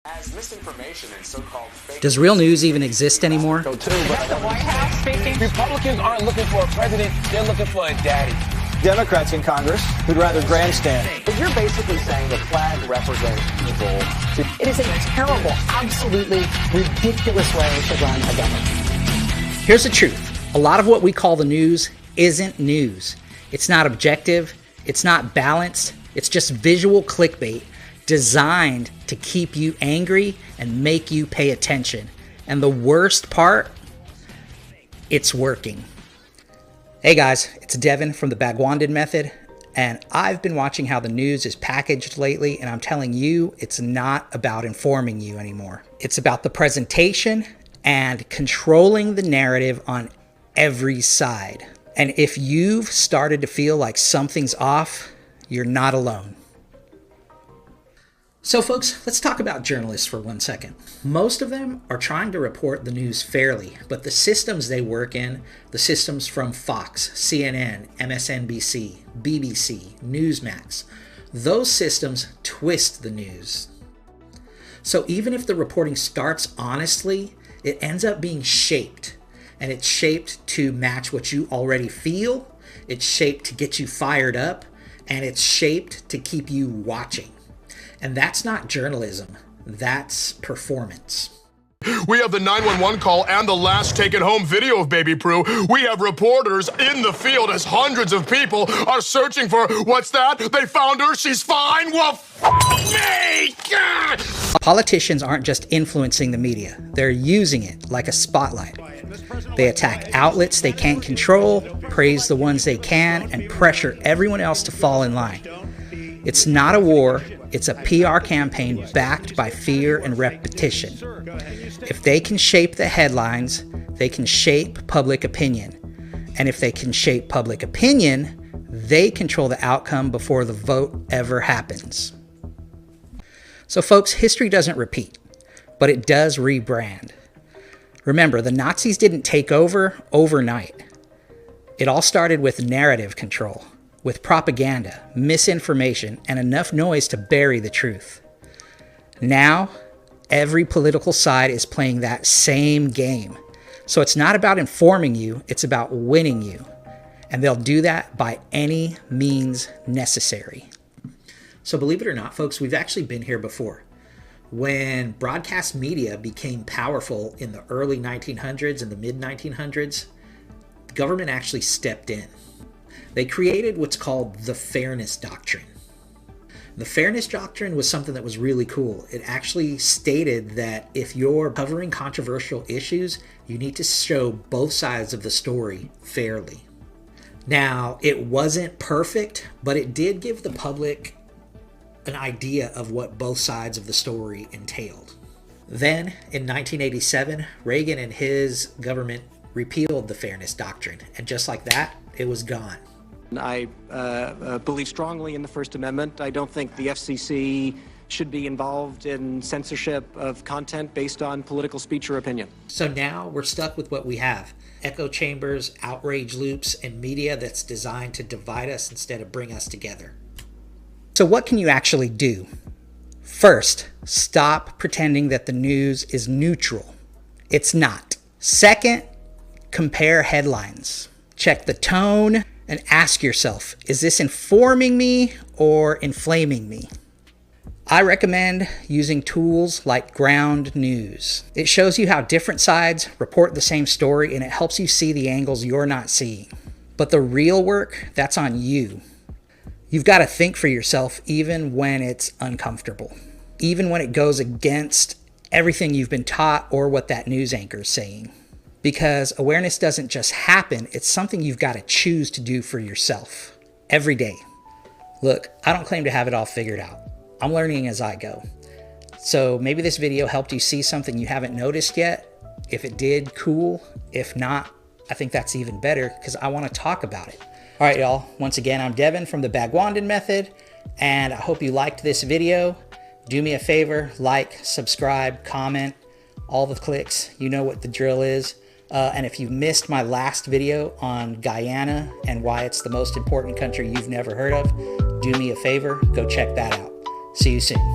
As misinformation and so-called fake... Does real news even exist anymore? Is that the White House speaking? Republicans aren't looking for a president, they're looking for a daddy. Democrats in Congress who'd rather grandstand. But you're basically saying the flag represents evil. It is a terrible, absolutely ridiculous way to run a government. Here's the truth. A lot of what we call the news isn't news. It's not objective. It's not balanced. It's just visual clickbait designed to keep you angry and make you pay attention. And the worst part, it's working. Hey guys, it's Devin from the Bagwanded Method, and I've been watching how the news is packaged lately, and I'm telling you, it's not about informing you anymore. It's about the presentation and controlling the narrative on every side. And if you've started to feel like something's off, you're not alone. So folks, let's talk about journalists for 1 second. Most of them are trying to report the news fairly, but the systems they work in, the systems from Fox, CNN, MSNBC, BBC, Newsmax, those systems twist the news. So even if the reporting starts honestly, it ends up being shaped. And it's shaped to match what you already feel, it's shaped to get you fired up, and it's shaped to keep you watching. And that's not journalism, that's performance. We have the 911 call and the last take-it-home video of Baby Prue. We have reporters in the field as hundreds of people are searching for, what's that? They found her, she's fine? Well, me! God! Politicians aren't just influencing the media, they're using it like a spotlight. They attack outlets they can't control, praise the ones they can, and pressure everyone else to fall in line. It's not a war, it's a PR campaign backed by fear and repetition. If they can shape the headlines, they can shape public opinion. And if they can shape public opinion, they control the outcome before the vote ever happens. So folks, history doesn't repeat, but it does rebrand. Remember, the Nazis didn't take over overnight. It all started with narrative control, with propaganda, misinformation, and enough noise to bury the truth. Now, every political side is playing that same game. So it's not about informing you, it's about winning you. And they'll do that by any means necessary. So believe it or not, folks, we've actually been here before. When broadcast media became powerful in the early 1900s and the mid-1900s, the government actually stepped in. They created what's called the Fairness Doctrine. The Fairness Doctrine was something that was really cool. It actually stated that if you're covering controversial issues, you need to show both sides of the story fairly. Now, it wasn't perfect, but it did give the public an idea of what both sides of the story entailed. Then, in 1987, Reagan and his government repealed the Fairness Doctrine, and just like that, it was gone. I believe strongly in the First Amendment. I don't think the FCC should be involved in censorship of content based on political speech or opinion. So now we're stuck with what we have. Echo chambers, outrage loops, and media that's designed to divide us instead of bring us together. So what can you actually do? First, stop pretending that the news is neutral. It's not. Second, compare headlines. Check the tone and ask yourself, is this informing me or inflaming me? I recommend using tools like Ground News. It shows you how different sides report the same story, and it helps you see the angles you're not seeing. But the real work, that's on you. You've got to think for yourself even when it's uncomfortable, even when it goes against everything you've been taught or what that news anchor is saying. Because awareness doesn't just happen, it's something you've got to choose to do for yourself every day. Look, I don't claim to have it all figured out. I'm learning as I go. So maybe this video helped you see something you haven't noticed yet. If it did, cool. If not, I think that's even better because I want to talk about it. All right, y'all. Once again, I'm Devin from the Bagwanded Method, and I hope you liked this video. Do me a favor, like, subscribe, comment, all the clicks. You know what the drill is. And if you missed my last video on Guyana and why it's the most important country you've never heard of, do me a favor, go check that out. See you soon.